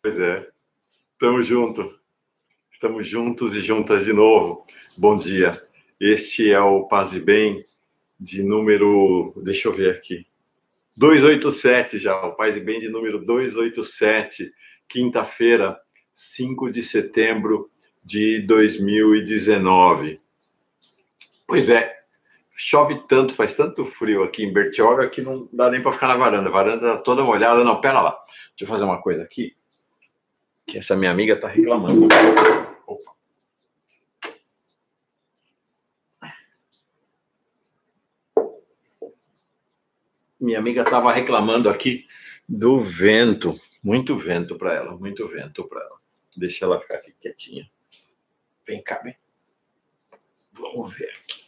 Pois é, estamos juntos. Estamos juntos e juntas de novo. Bom dia. Este é o Paz e Bem de número... Deixa eu ver aqui. 287 já. O Paz e Bem de número 287. Quinta-feira, 5 de setembro de 2019. Pois é. Chove tanto, faz tanto frio aqui em Bertioga que não dá nem para ficar na varanda. A varanda está toda molhada. Não, pera lá. Deixa eu fazer uma coisa aqui. Que essa minha amiga está reclamando. Opa. Minha amiga estava reclamando aqui do vento. Muito vento para ela, muito vento para ela. Deixa ela ficar aqui quietinha. Vem cá, vem. Vamos ver aqui.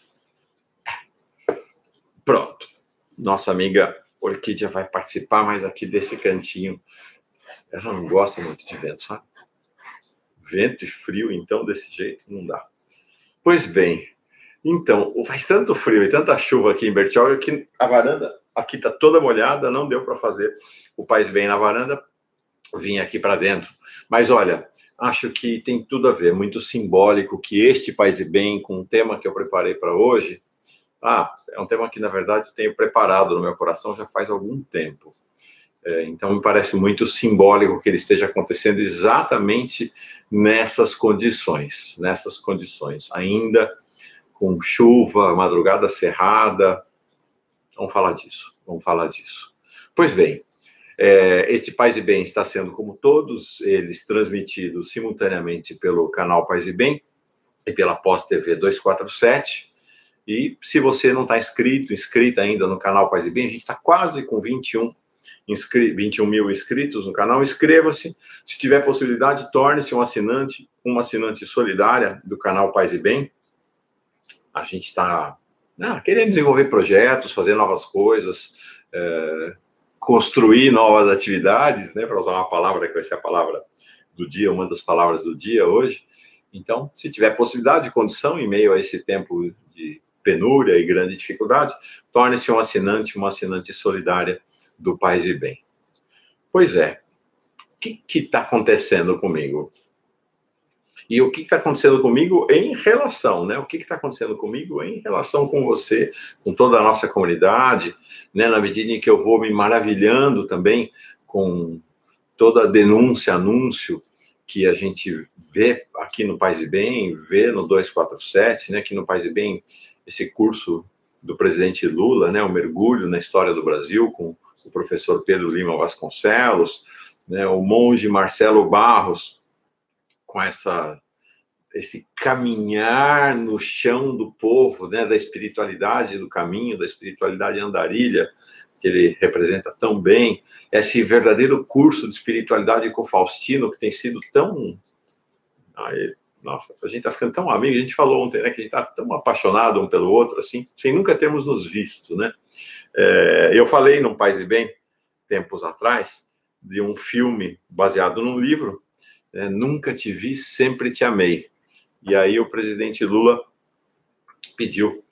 Pronto. Nossa amiga Orquídea vai participar, mas aqui desse cantinho. Ela não gosta muito de vento, sabe? Vento e frio, então, desse jeito, não dá. Pois bem, então, faz tanto frio e tanta chuva aqui em Bertioga que a varanda aqui está toda molhada, não deu para fazer o Paz Bem na varanda, vim aqui para dentro. Mas olha, acho que tem tudo a ver, muito simbólico que este Paz e Bem, com o tema que eu preparei para hoje, é um tema que, na verdade, eu tenho preparado no meu coração já faz algum tempo. Então, me parece muito simbólico que ele esteja acontecendo exatamente nessas condições, ainda com chuva, madrugada cerrada. Vamos falar disso. Pois bem, este Paz e Bem está sendo, como todos eles, transmitidos simultaneamente pelo canal Paz e Bem e pela Pós-TV 247. E se você não está inscrita ainda no canal Paz e Bem, a gente está quase com 21 mil inscritos no canal. Inscreva-se. Se tiver possibilidade, torne-se uma assinante solidária do canal Paz e Bem. A gente está querendo desenvolver projetos, fazer novas coisas, construir novas atividades, né, para usar uma palavra que vai ser a palavra do dia, uma das palavras do dia hoje. Então, se tiver possibilidade, condição, em meio a esse tempo de penúria e grande dificuldade, torne-se uma assinante solidária do Paz e Bem. Pois é, o que está acontecendo comigo? E o que está acontecendo comigo em relação, né? O que está acontecendo comigo em relação com você, com toda a nossa comunidade, né? Na medida em que eu vou me maravilhando também com toda a denúncia, anúncio que a gente vê aqui no Paz e Bem, vê no 247, né? Aqui no Paz e Bem, esse curso do presidente Lula, né? O mergulho na história do Brasil, com o professor Pedro Lima Vasconcelos, né? O monge Marcelo Barros, com esse caminhar no chão do povo, né, da espiritualidade do caminho, da espiritualidade andarilha, que ele representa tão bem, esse verdadeiro curso de espiritualidade com o Faustino, que tem sido tão... Nossa, a gente está ficando tão amigo, a gente falou ontem, né, que a gente está tão apaixonado um pelo outro, assim, sem nunca termos nos visto, né? Eu falei no Paz e Bem, tempos atrás, de um filme baseado num livro, Nunca Te Vi, Sempre Te Amei. E aí o presidente Lula pediu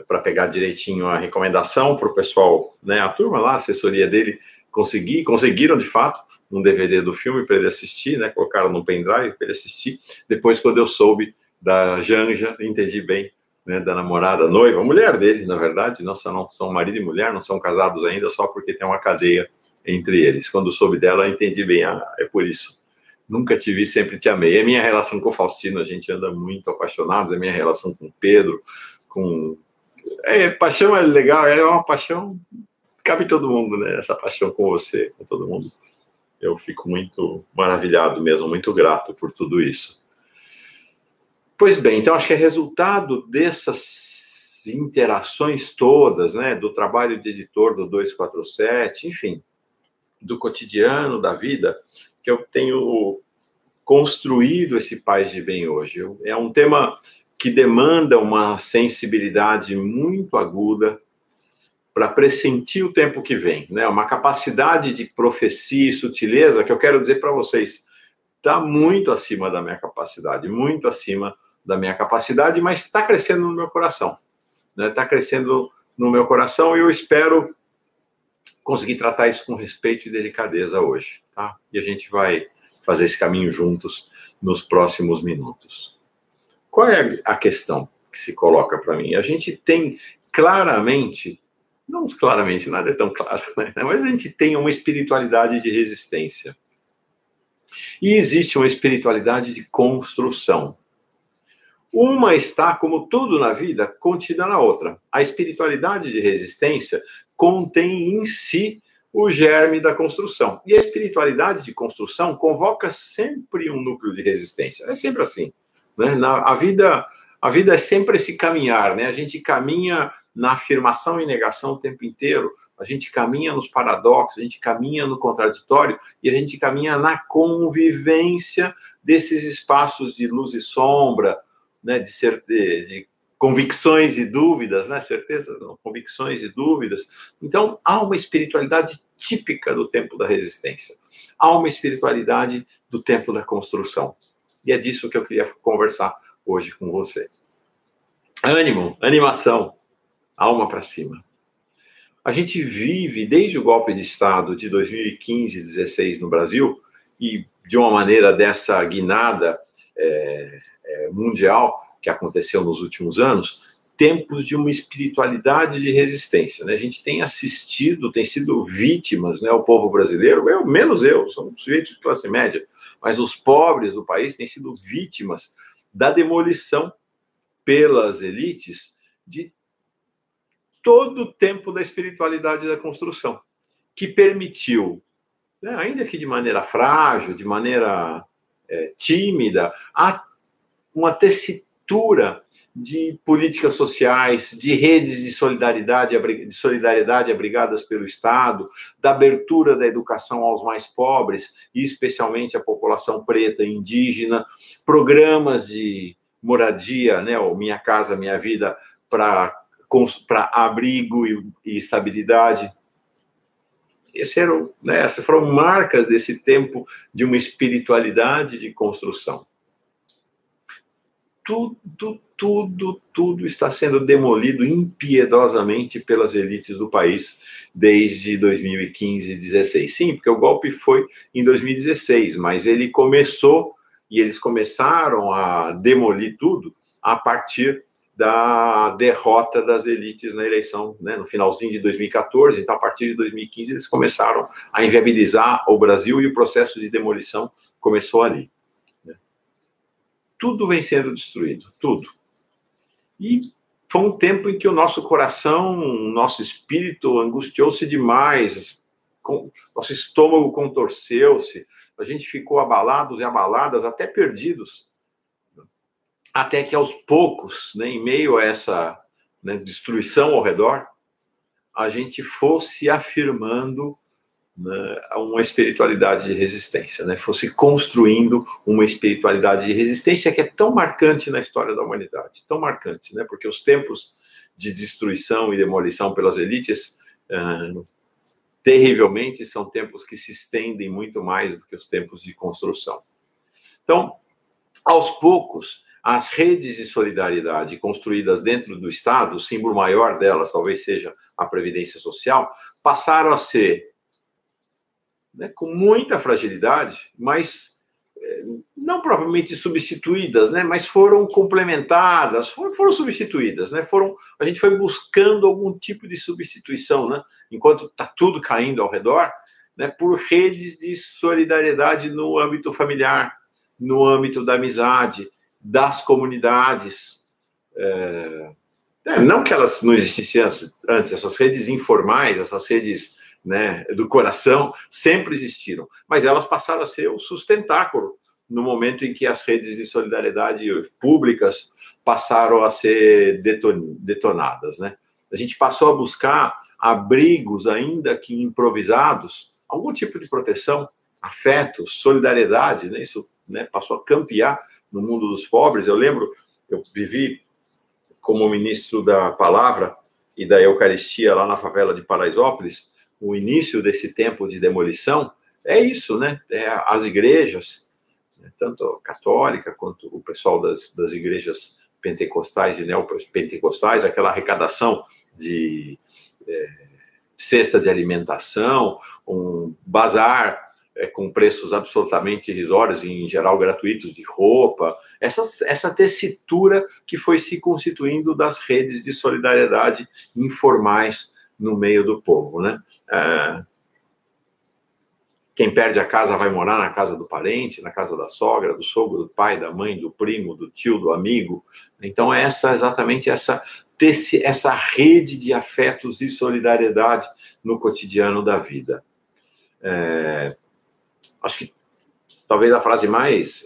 para pegar direitinho a recomendação para o pessoal, né, a turma lá, a assessoria dele, conseguiram de fato um DVD do filme para ele assistir, né, colocaram no pendrive para ele assistir. Depois, quando eu soube da Janja, entendi bem, né, da namorada, noiva, mulher dele, na verdade, não são marido e mulher, não são casados ainda, só porque tem uma cadeia entre eles. Quando soube dela, entendi bem, é por isso. Nunca te vi, sempre te amei. É minha relação com o Faustino, a gente anda muito apaixonados, é minha relação com o Pedro, paixão é legal, é uma paixão, cabe todo mundo, né? Essa paixão com você, com todo mundo. Eu fico muito maravilhado mesmo, muito grato por tudo isso. Pois bem, então acho que é resultado dessas interações todas, né? Do trabalho de editor do 247, enfim, do cotidiano, da vida, que eu tenho construído esse Paz de Bem hoje. É um tema que demanda uma sensibilidade muito aguda para pressentir o tempo que vem, né? Uma capacidade de profecia e sutileza que eu quero dizer para vocês, está muito acima da minha capacidade, mas está crescendo no meu coração, né? Está crescendo no meu coração e eu espero conseguir tratar isso com respeito e delicadeza hoje, tá? E a gente vai fazer esse caminho juntos nos próximos minutos. Qual é a questão que se coloca para mim? A gente tem claramente, não claramente, nada é tão claro, né? Mas a gente tem uma espiritualidade de resistência. E existe uma espiritualidade de construção. Uma está, como tudo na vida, contida na outra. A espiritualidade de resistência contém em si o germe da construção. E a espiritualidade de construção convoca sempre um núcleo de resistência. É sempre assim, né? A vida é sempre esse caminhar, né? A gente caminha na afirmação e negação o tempo inteiro, a gente caminha nos paradoxos, a gente caminha no contraditório e a gente caminha na convivência desses espaços de luz e sombra, né, de convicções e dúvidas, né, certezas não, convicções e dúvidas. Então, há uma espiritualidade típica do tempo da resistência. Há uma espiritualidade do tempo da construção. E é disso que eu queria conversar hoje com você. Ânimo, animação, alma para cima. A gente vive, desde o golpe de Estado de 2015 e 2016 no Brasil, e de uma maneira dessa guinada mundial que aconteceu nos últimos anos, tempos de uma espiritualidade de resistência, né? A gente tem assistido, tem sido vítimas, né? O povo brasileiro, menos eu, sou um sujeito de classe média, mas os pobres do país têm sido vítimas da demolição pelas elites de todo o tempo da espiritualidade da construção, que permitiu, né, ainda que de maneira frágil, de maneira tímida, uma tessitura de políticas sociais, de redes de solidariedade abrigadas pelo Estado, da abertura da educação aos mais pobres, e especialmente a população preta e indígena, programas de moradia, né, o Minha Casa Minha Vida, para abrigo e estabilidade. Essas foram marcas desse tempo de uma espiritualidade de construção. Tudo está sendo demolido impiedosamente pelas elites do país desde 2015 e 2016. Sim, porque o golpe foi em 2016, mas ele começou e eles começaram a demolir tudo a partir da derrota das elites na eleição, né, no finalzinho de 2014. Então, a partir de 2015, eles começaram a inviabilizar o Brasil e o processo de demolição começou ali. Tudo vem sendo destruído, tudo. E foi um tempo em que o nosso coração, o nosso espírito angustiou-se demais, nosso estômago contorceu-se, a gente ficou abalados e abaladas, até perdidos. Até que aos poucos, né, em meio a essa, né, destruição ao redor, a gente fosse afirmando, né, uma espiritualidade de resistência, né, fosse construindo uma espiritualidade de resistência que é tão marcante na história da humanidade, tão marcante, né, porque os tempos de destruição e demolição pelas elites, terrivelmente, são tempos que se estendem muito mais do que os tempos de construção. Então, aos poucos, as redes de solidariedade construídas dentro do Estado, o símbolo maior delas talvez seja a Previdência Social, passaram a ser, né, com muita fragilidade, mas não propriamente substituídas, né, mas foram complementadas, foram substituídas, né, a gente foi buscando algum tipo de substituição, né, enquanto está tudo caindo ao redor, né, por redes de solidariedade no âmbito familiar, no âmbito da amizade, das comunidades. Não que elas não existissem antes, essas redes informais, essas redes, né, do coração, sempre existiram, mas elas passaram a ser o sustentáculo no momento em que as redes de solidariedade públicas passaram a ser detonadas, né? A gente passou a buscar abrigos, ainda que improvisados, algum tipo de proteção, afeto, solidariedade, né? Isso, né, passou a campear no mundo dos pobres. Eu lembro, eu vivi como ministro da Palavra e da Eucaristia lá na favela de Paraisópolis. O início desse tempo de demolição é isso, né? As igrejas, né, tanto a católica quanto o pessoal das igrejas pentecostais e neopentecostais, aquela arrecadação de cesta de alimentação, um bazar com preços absolutamente irrisórios, em geral gratuitos, de roupa, essa tessitura que foi se constituindo das redes de solidariedade informais no meio do povo, né? Quem perde a casa vai morar na casa do parente, na casa da sogra, do sogro, do pai, da mãe, do primo, do tio, do amigo. Então, exatamente essa rede de afetos e solidariedade no cotidiano da vida. Acho que talvez a frase mais...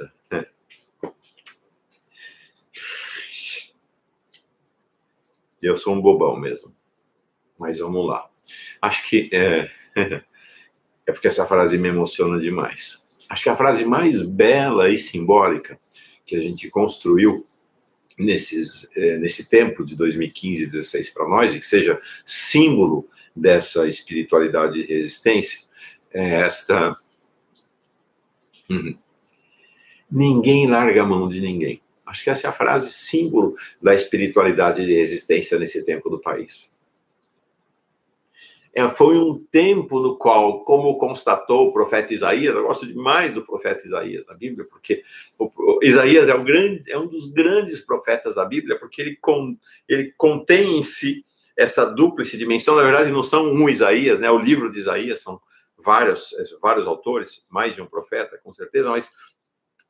Eu sou um bobão mesmo. Mas vamos lá. Acho que... É porque essa frase me emociona demais. Acho que a frase mais bela e simbólica que a gente construiu nesse tempo de 2015 e 2016 para nós, e que seja símbolo dessa espiritualidade de resistência, é esta... Ninguém larga a mão de ninguém. Acho que essa é a frase símbolo da espiritualidade de resistência nesse tempo do país. Foi um tempo no qual, como constatou o profeta Isaías, eu gosto demais do profeta Isaías na Bíblia, porque Isaías é um dos grandes profetas da Bíblia, porque ele contém em si essa dúplice dimensão. Na verdade, não são um Isaías, né? O livro de Isaías são vários autores, mais de um profeta, com certeza, mas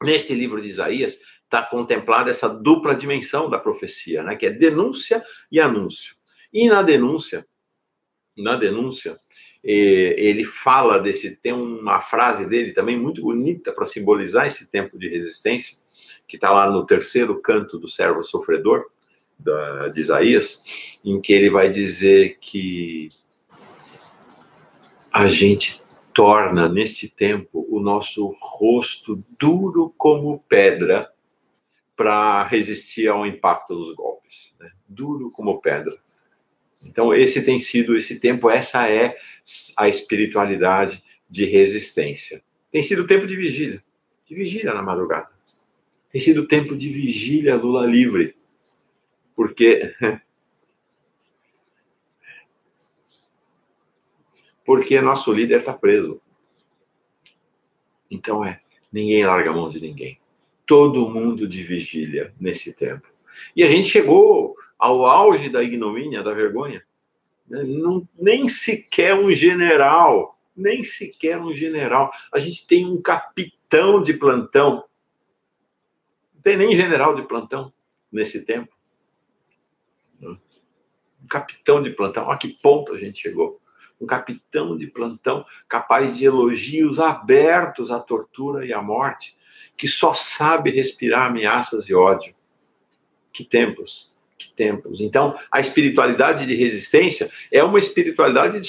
nesse livro de Isaías está contemplada essa dupla dimensão da profecia, né? Que é denúncia e anúncio. E na denúncia, ele fala tem uma frase dele também muito bonita para simbolizar esse tempo de resistência, que está lá no terceiro canto do servo sofredor, de Isaías, em que ele vai dizer que a gente torna, neste tempo, o nosso rosto duro como pedra para resistir ao impacto dos golpes, né? Duro como pedra. Então, esse tempo, essa é a espiritualidade de resistência. Tem sido tempo de vigília na madrugada. Tem sido tempo de vigília Lula livre, porque nosso líder está preso. Então, ninguém larga a mão de ninguém. Todo mundo de vigília nesse tempo. E a gente chegou ao auge da ignomínia, da vergonha. Nem sequer um general. A gente tem um capitão de plantão. Não tem nem general de plantão nesse tempo. Um capitão de plantão. Olha que ponto a gente chegou. Um capitão de plantão capaz de elogios abertos à tortura e à morte, que só sabe respirar ameaças e ódio. Que tempos. Então, a espiritualidade de resistência é uma espiritualidade de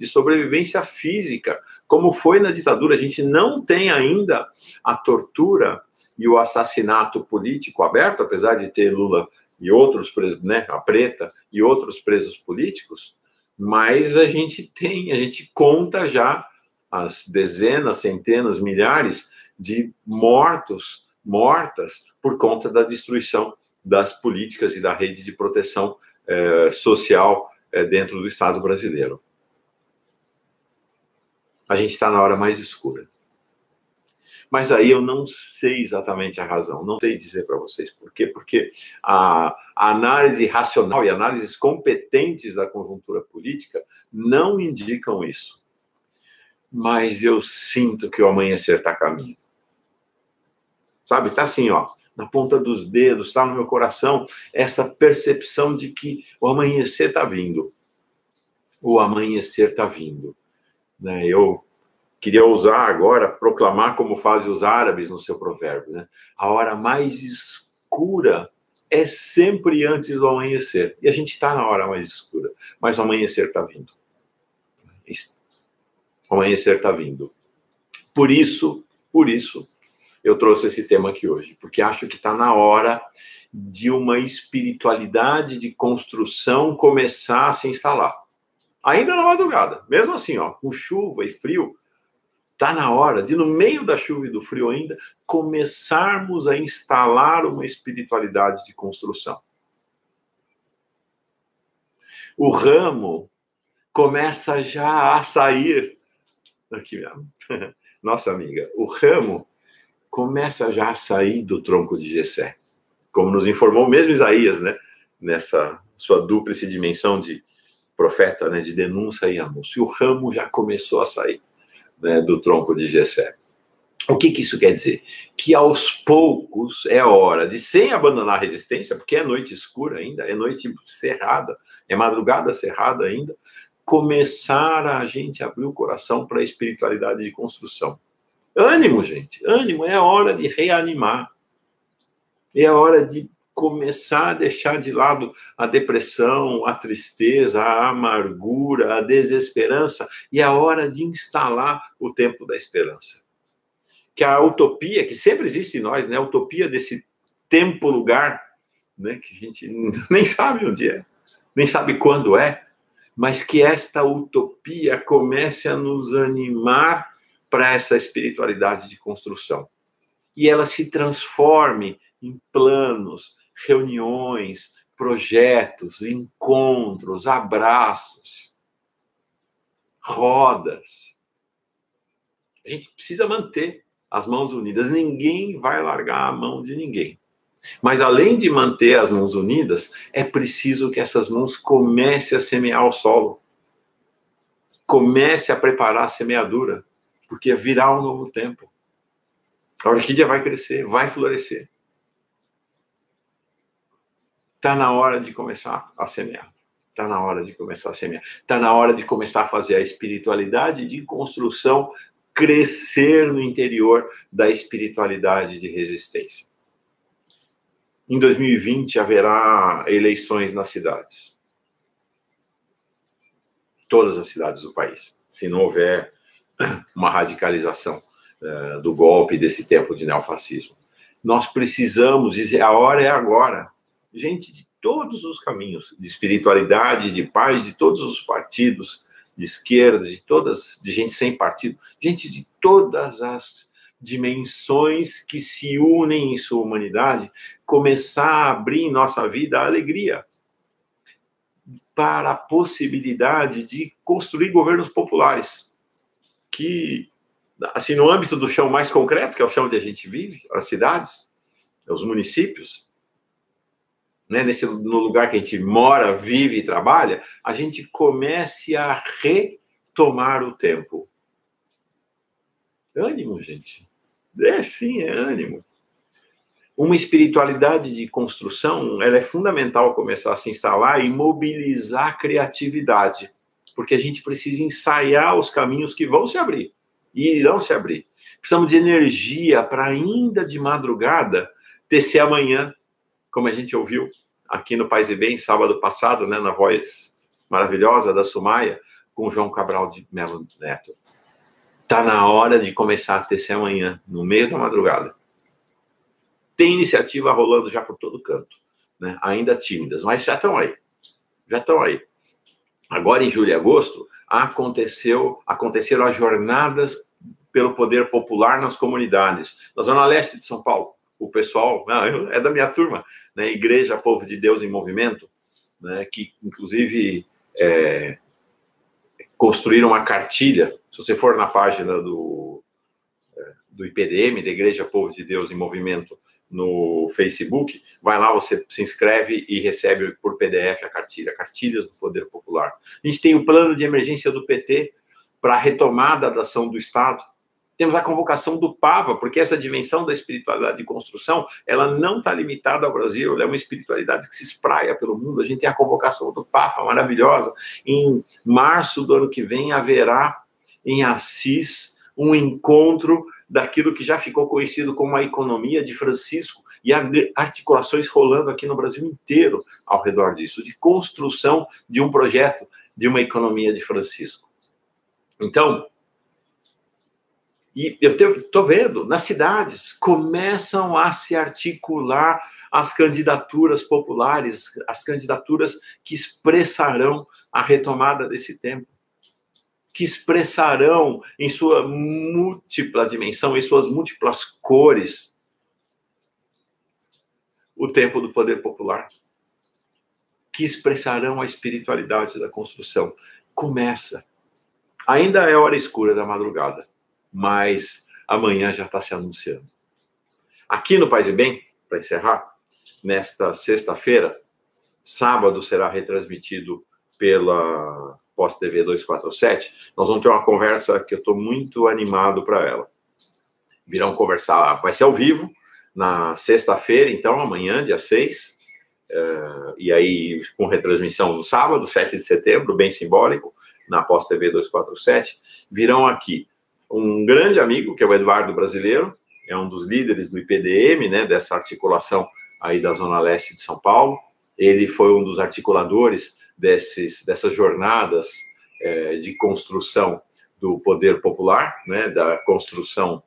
sobrevivência física, como foi na ditadura. A gente não tem ainda a tortura e o assassinato político aberto, apesar de ter Lula e outros presos, né, a Preta e outros presos políticos, mas a gente conta já as dezenas, centenas, milhares de mortas por conta da destruição das políticas e da rede de proteção social dentro do Estado brasileiro. A gente está na hora mais escura. Mas aí eu não sei exatamente a razão, não sei dizer para vocês por quê, porque a análise racional e análises competentes da conjuntura política não indicam isso. Mas eu sinto que o amanhecer está a caminho. Sabe, está assim, ó, na ponta dos dedos, está no meu coração, essa percepção de que o amanhecer está vindo. O amanhecer está vindo. Né? Eu queria usar agora, proclamar como fazem os árabes no seu provérbio, né? A hora mais escura é sempre antes do amanhecer. E a gente está na hora mais escura, mas o amanhecer está vindo. O amanhecer está vindo. Por isso, eu trouxe esse tema aqui hoje, porque acho que está na hora de uma espiritualidade de construção começar a se instalar. Ainda na madrugada, mesmo assim, ó, com chuva e frio, está na hora de, no meio da chuva e do frio ainda, começarmos a instalar uma espiritualidade de construção. O ramo começa já a sair, aqui, nossa amiga, o ramo começa já a sair do tronco de Jessé, como nos informou o mesmo Isaías, né? Nessa sua dúplice dimensão de profeta, né? De denúncia e anúncio. E o ramo já começou a sair, né? Do tronco de Jessé. O que isso quer dizer? Que aos poucos é hora de, sem abandonar a resistência, porque é noite escura ainda, é noite cerrada, é madrugada cerrada ainda, começar a gente abrir o coração para a espiritualidade de construção. Ânimo, gente, ânimo, é hora de reanimar. É hora de começar a deixar de lado a depressão, a tristeza, a amargura, a desesperança, e é hora de instalar o tempo da esperança. Que a utopia, que sempre existe em nós, né? A utopia desse tempo-lugar, né? Que a gente nem sabe onde é, nem sabe quando é, mas que esta utopia comece a nos animar para essa espiritualidade de construção. E ela se transforme em planos, reuniões, projetos, encontros, abraços, rodas. A gente precisa manter as mãos unidas. Ninguém vai largar a mão de ninguém. Mas além de manter as mãos unidas, é preciso que essas mãos comecem a semear o solo. Comece a preparar a semeadura, porque virá um novo tempo. A orquídea vai crescer, vai florescer. Está na hora de começar a semear. Está na hora de começar a semear. Está na hora de começar a fazer a espiritualidade de construção crescer no interior da espiritualidade de resistência. Em 2020 haverá eleições nas cidades. Todas as cidades do país. Se não houver uma radicalização do golpe desse tempo de neofascismo. Nós precisamos dizer, a hora é agora. Gente de todos os caminhos, de espiritualidade, de paz, de todos os partidos, de esquerda, de gente sem partido, gente de todas as dimensões que se unem em sua humanidade, começar a abrir em nossa vida a alegria para a possibilidade de construir governos populares, que, assim, no âmbito do chão mais concreto, que é o chão onde a gente vive, as cidades, os municípios, né, no lugar que a gente mora, vive e trabalha, a gente comece a retomar o tempo. Ânimo, gente. Sim, é ânimo. Uma espiritualidade de construção, ela é fundamental começar a se instalar e mobilizar a criatividade, porque a gente precisa ensaiar os caminhos que vão se abrir e irão se abrir. Precisamos de energia para ainda de madrugada tecer amanhã, como a gente ouviu aqui no Paz e Bem, sábado passado, né, na voz maravilhosa da Sumaia, com o João Cabral de Melo Neto. Está na hora de começar a tecer amanhã, no meio da madrugada. Tem iniciativa rolando já por todo canto, né? Ainda tímidas, mas já estão aí. Já estão aí. Agora, em julho e agosto, aconteceram as jornadas pelo poder popular nas comunidades. Na Zona Leste de São Paulo, o pessoal, é da minha turma, né? Igreja Povo de Deus em Movimento, né? Que, inclusive, construíram uma cartilha. Se você for na página do IPDM, da Igreja Povo de Deus em Movimento, no Facebook, vai lá, você se inscreve e recebe por PDF a cartilha, Cartilhas do Poder Popular. A gente tem o plano de emergência do PT para a retomada da ação do Estado. Temos a convocação do Papa, porque essa dimensão da espiritualidade de construção, ela não está limitada ao Brasil, ela é uma espiritualidade que se espraia pelo mundo. A gente tem a convocação do Papa, maravilhosa. Em março do ano que vem, haverá em Assis um encontro daquilo que já ficou conhecido como a economia de Francisco, e articulações rolando aqui no Brasil inteiro ao redor disso, de construção de um projeto de uma economia de Francisco. Então, e eu estou vendo, nas cidades começam a se articular as candidaturas populares, as candidaturas que expressarão a retomada desse tempo, que expressarão em sua múltipla dimensão, em suas múltiplas cores, o tempo do poder popular, que expressarão a espiritualidade da construção. começa. Ainda é hora escura da madrugada, mas amanhã já está se anunciando. Aqui no Paz e Bem, para encerrar, nesta sexta-feira, sábado será retransmitido pela Pós TV 247. Nós vamos ter uma conversa que eu estou muito animado para ela. Virão conversar, vai ser ao vivo, na sexta-feira, então, amanhã, dia 6, e aí com retransmissão no sábado, 7 de setembro, bem simbólico, na Pós TV 247. Virão aqui um grande amigo, que é o Eduardo Brasileiro, é um dos líderes do IPDM, né, dessa articulação aí da Zona Leste de São Paulo. Ele foi um dos articuladores dessas jornadas de construção do poder popular, né, da construção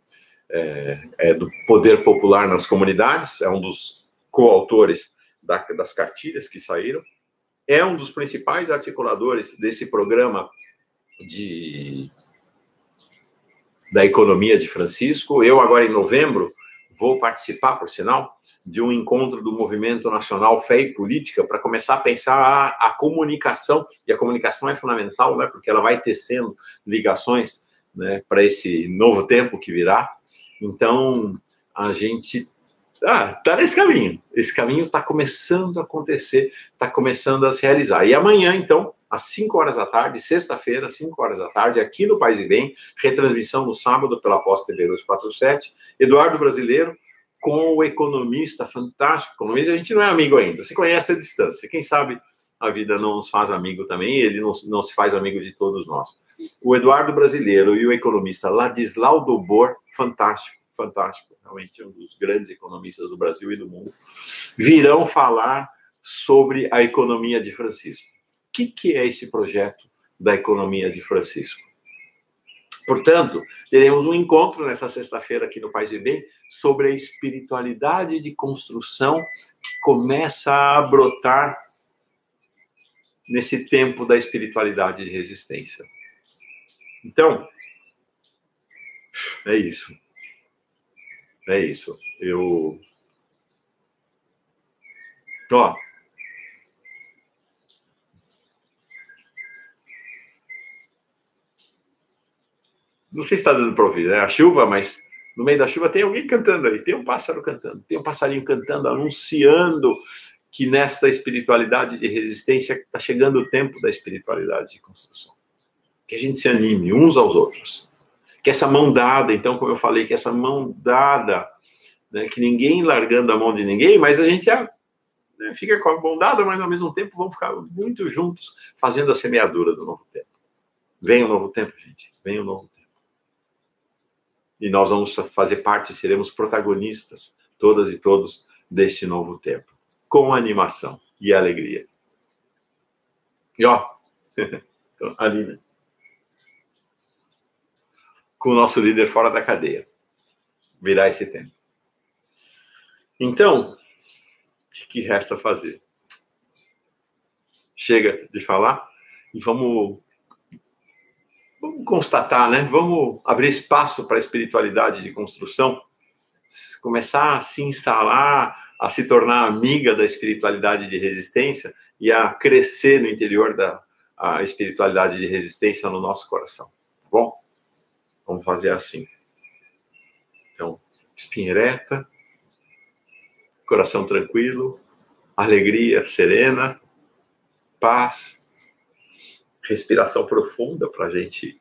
do poder popular nas comunidades, é um dos coautores das cartilhas que saíram, é um dos principais articuladores desse programa da economia de Francisco. Eu, agora em novembro, vou participar, por sinal, de um encontro do Movimento Nacional Fé e Política para começar a pensar a comunicação, e a comunicação é fundamental, né, porque ela vai tecendo ligações, né, para esse novo tempo que virá. Então, a gente está nesse caminho. Esse caminho está começando a acontecer, está começando a se realizar. E amanhã, então, às 5 horas da tarde, sexta-feira, às 5 horas da tarde, aqui no Paz e Bem, retransmissão no sábado pela Pós TV 247, Eduardo Brasileiro, com o economista fantástico. Economista, a gente não é amigo ainda, se conhece à distância. Quem sabe a vida não nos faz amigo também, ele não se faz amigo de todos nós. O Eduardo Brasileiro e o economista Ladislau Dobor, fantástico, fantástico, realmente um dos grandes economistas do Brasil e do mundo, virão falar sobre a economia de Francisco. O que é esse projeto da economia de Francisco? Portanto, teremos um encontro nessa sexta-feira aqui no Paz e Bem sobre a espiritualidade de construção que começa a brotar nesse tempo da espiritualidade de resistência. Então, é isso. É isso. Não sei se está dando para ouvir, né? A chuva, mas no meio da chuva tem alguém cantando aí, tem um pássaro cantando, tem um passarinho cantando, anunciando que nesta espiritualidade de resistência está chegando o tempo da espiritualidade de construção. Que a gente se anime uns aos outros. Que essa mão dada, então, como eu falei, que essa mão dada, né, que ninguém largando a mão de ninguém, mas a gente fica com a mão dada, mas ao mesmo tempo vamos ficar muito juntos fazendo a semeadura do novo tempo. Vem o novo tempo, gente. Vem o novo tempo. E nós vamos fazer parte, seremos protagonistas, todas e todos, deste novo tempo. Com animação e alegria. E então, ali, né? Com o nosso líder fora da cadeia. Virá esse tempo. Então, o que resta fazer? Chega de falar e vamos constatar, né? Vamos abrir espaço para a espiritualidade de construção, começar a se instalar, a se tornar amiga da espiritualidade de resistência e a crescer no interior da espiritualidade de resistência no nosso coração. Tá bom? Vamos fazer assim. Então, espinha ereta, coração tranquilo, alegria serena, paz, respiração profunda para a gente,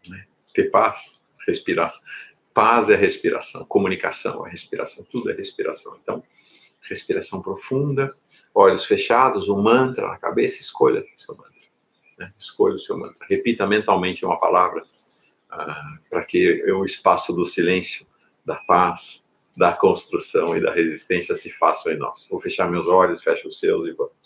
né, ter paz, respiração. Paz é respiração, comunicação é respiração, tudo é respiração. Então, respiração profunda, olhos fechados, um mantra na cabeça, escolha o seu mantra. Né? Escolha o seu mantra. Repita mentalmente uma palavra para que o espaço do silêncio, da paz, da construção e da resistência se façam em nós. Vou fechar meus olhos, fecha os seus e vamos.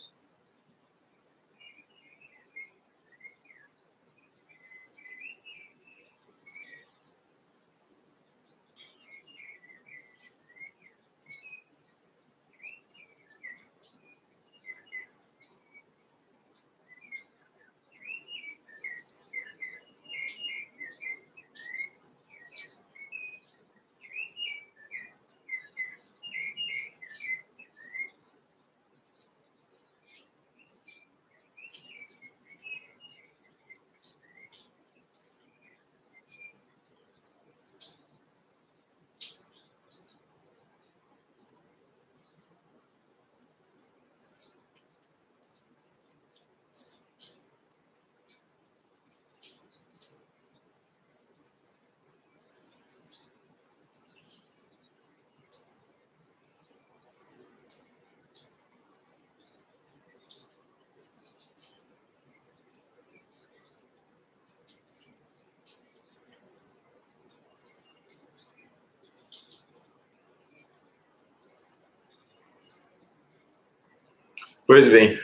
Pois bem,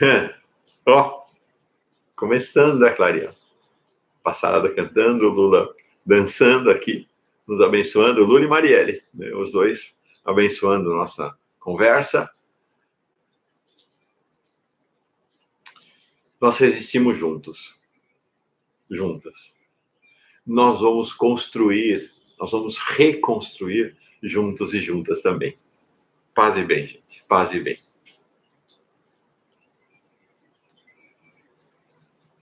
ó, começando a clarear. Passarada cantando, Lula dançando aqui, nos abençoando, Lula e Marielle, né, os dois abençoando nossa conversa. Nós resistimos juntos, juntas. Nós vamos construir, nós vamos reconstruir juntos e juntas também. Paz e bem, gente. Paz e bem.